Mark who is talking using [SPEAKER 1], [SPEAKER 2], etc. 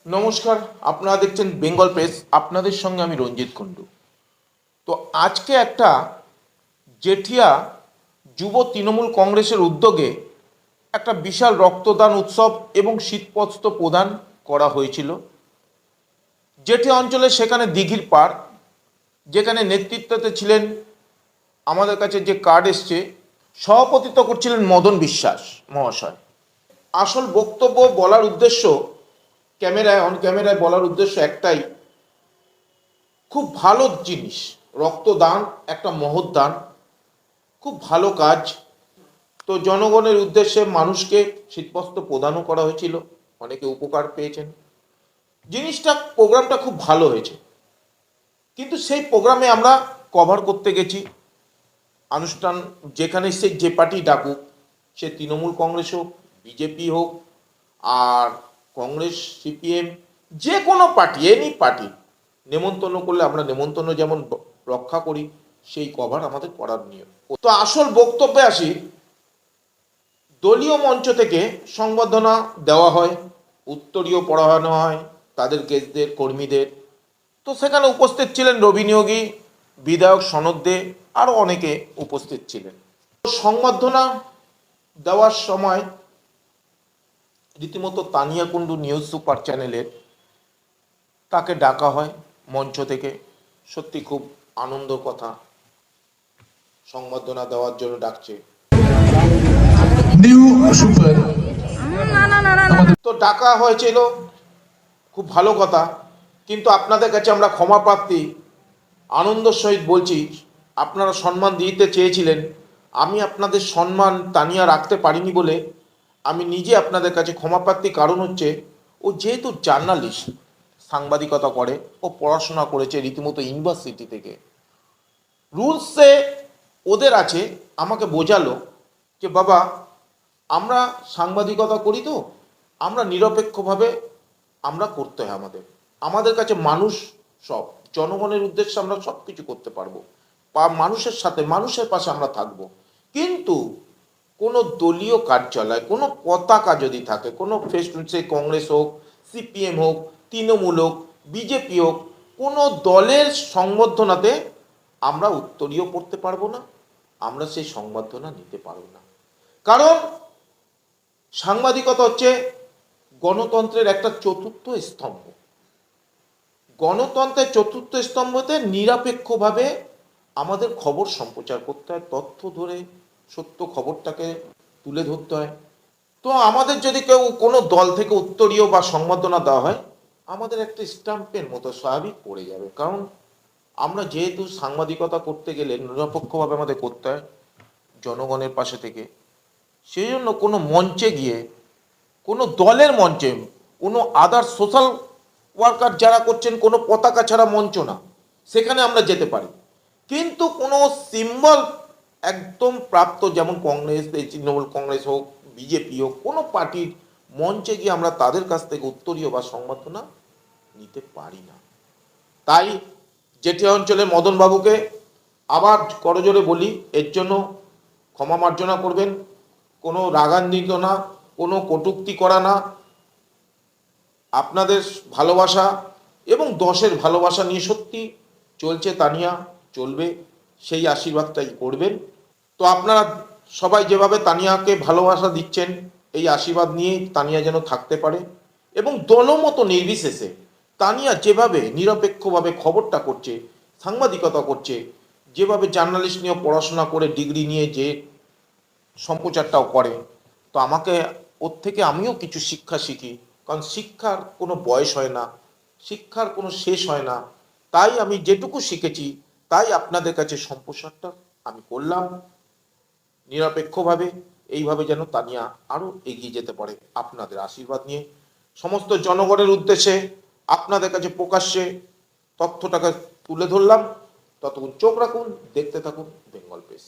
[SPEAKER 1] নমস্কার, আপনারা দেখছেন বেঙ্গল প্রেস। আপনাদের সঙ্গে আমি রঞ্জিত কুণ্ডু। তো আজকে একটা জেঠিয়া যুব তৃণমূল কংগ্রেসের উদ্যোগে একটা বিশাল রক্তদান উৎসব এবং শীতবস্ত্র প্রদান করা হয়েছিল জেঠিয়া অঞ্চলে। সেখানে দিঘির পাড়, যেখানে নেতৃত্বতে ছিলেন, আমাদের কাছে যে কার্ড এসছে, সভাপতিত্ব করছিলেন মদন বিশ্বাস মহাশয়। আসল বক্তব্য বলার উদ্দেশ্য, ক্যামেরায় অন ক্যামেরায় বলার উদ্দেশ্য একটাই, খুব ভালো জিনিস রক্তদান, একটা মহৎ দান, খুব ভালো কাজ। তো জনগণের উদ্দেশ্যে মানুষকে শীতবস্ত্র প্রদানও করা হয়েছিল, অনেকে উপকার পেয়েছেন। জিনিসটা, প্রোগ্রামটা খুব ভালো হয়েছে। কিন্তু সেই প্রোগ্রামে আমরা কভার করতে গেছি অনুষ্ঠান, যেখানে সে যে পার্টি ডাকুক, সে তৃণমূল কংগ্রেস হোক, বিজেপি হোক, আর কংগ্রেস, সিপিএম, যে কোনো পার্টি, এনি পার্টি নেমন্তন্ন করলে আমরা নেমন্তন্ন যেমন রক্ষা করি, সেই কভার আমাদের করার নিয়ম। তো আসল বক্তব্যে আসি। দলীয় মঞ্চ থেকে সংবর্ধনা দেওয়া হয়, উত্তরীয় পড়ানো হয় তাদের গেস্টদের, কর্মীদের। তো সেখানে উপস্থিত ছিলেন রবি নিয়োগী, বিধায়ক সনদ দে, আরও অনেকে উপস্থিত ছিলেন। সংবর্ধনা দেওয়ার সময় রীতিমতো তানিয়া কুণ্ডু নিউজ সুপার চ্যানেলের তাকে ডাকা হয় মঞ্চ থেকে। সত্যি খুব আনন্দের কথা, সংবর্ধনা দেওয়ার জন্য ডাকছে। তো ডাকা হয়েছিল, খুব ভালো কথা। কিন্তু আপনাদের কাছে আমরা ক্ষমা প্রার্থী, আনন্দের সহিত বলছি, আপনারা সম্মান দিতে চেয়েছিলেন, আমি আপনাদের সম্মান তানিয়া রাখতে পারিনি বলে আমি নিজে আপনাদের কাছে ক্ষমা প্রার্থী। কারণ হচ্ছে, ও যেহেতু জার্নালিস্ট, সাংবাদিকতা করে, ও পড়াশোনা করেছে রীতিমতো ইউনিভার্সিটি থেকে, রুলসে ওদের আছে। আমাকে বোঝালো যে বাবা, আমরা সাংবাদিকতা করি, তো আমরা নিরপেক্ষভাবে আমরা করতে হয়। আমাদের কাছে মানুষ সব, জনগণের উদ্দেশ্যে আমরা সব কিছু করতে পারবো, বা মানুষের সাথে, মানুষের পাশে আমরা থাকবো। কিন্তু কোনো দলীয় কার্যালয়, কোনো পতাকা যদি থাকে, কোনো সে কংগ্রেস হোক, সিপিএম হোক, তৃণমূল হোক, বিজেপি হোক, কোনো দলের সংবর্ধনাতে আমরা উত্তরীয় পড়তে পারবো না, আমরা সেই সংবর্ধনা নিতে পারবো না। কারণ সাংবাদিকতা হচ্ছে গণতন্ত্রের একটা চতুর্থ স্তম্ভ। গণতন্ত্রের চতুর্থ স্তম্ভতে নিরপেক্ষভাবে আমাদের খবর সম্প্রচার করতে হয়, তথ্য ধরে সত্য খবরটাকে তুলে ধরতে হয়। তো আমাদের যদি কেউ কোনো দল থেকে উত্তরীয় বা সংবর্ধনা দেওয়া হয়, আমাদের একটা স্ট্যাম্পের মতো স্বাভাবিক পড়ে যাবে। কারণ আমরা যেহেতু সাংবাদিকতা করতে গেলে নিরপেক্ষভাবে আমাদের করতে হয়, জনগণের পাশে থেকে। সেই জন্য কোনো মঞ্চে গিয়ে, কোনো দলের মঞ্চে, কোনো আদার সোশ্যাল ওয়ার্কার যারা করছেন, কোনো পতাকা ছাড়া মঞ্চ না, সেখানে আমরা যেতে পারি। কিন্তু কোনো সিম্বল একদম প্রাপ্ত, যেমন কংগ্রেস, তৃণমূল কংগ্রেস হোক, বিজেপি হোক, কোনো পার্টির মঞ্চে গিয়ে আমরা তাদের কাছ থেকে উত্তরীয় বা সংবর্ধনা নিতে পারি না। তাই জেঠিয়া অঞ্চলের মদনবাবুকে আবার করজোরে বলি, এর জন্য ক্ষমা মার্জনা করবেন। কোনো রাগান্বিত না, কোনো কটূক্তি করা না, আপনাদের ভালোবাসা এবং দশের ভালোবাসা নিয়ে সত্যি চলছে তানিয়া, চলবে, সেই আশীর্বাদটাই করবেন। তো আপনারা সবাই যেভাবে তানিয়াকে ভালোবাসা দিচ্ছেন, এই আশীর্বাদ নিয়েই তানিয়া যেন থাকতে পারে। এবং দলমত নির্বিশেষে তানিয়া যেভাবে নিরপেক্ষভাবে খবরটা করছে, সাংবাদিকতা করছে, যেভাবে জার্নালিস্ট নিয়ে পড়াশোনা করে ডিগ্রি নিয়ে যে সম্প্রচারটাও করে, তো আমাকে ওর থেকে আমিও কিছু শিক্ষা শিখি। কারণ শিক্ষার কোনো বয়স হয় না, শিক্ষার কোনো শেষ হয় না। তাই আমি যেটুকু শিখেছি, তাই আপনাদের কাছে সম্প্রচারটা আমি করলাম নিরপেক্ষভাবে। এইভাবে যেন তানিয়া আরও এগিয়ে যেতে পারে আপনাদের আশীর্বাদ নিয়ে। সমস্ত জনগণের উদ্দেশ্যে আপনাদের কাছে প্রকাশ্যে তথ্যটাকে তুলে ধরলাম। ততক্ষণ চোখ রাখুন, দেখতে থাকুন বেঙ্গল প্রেস।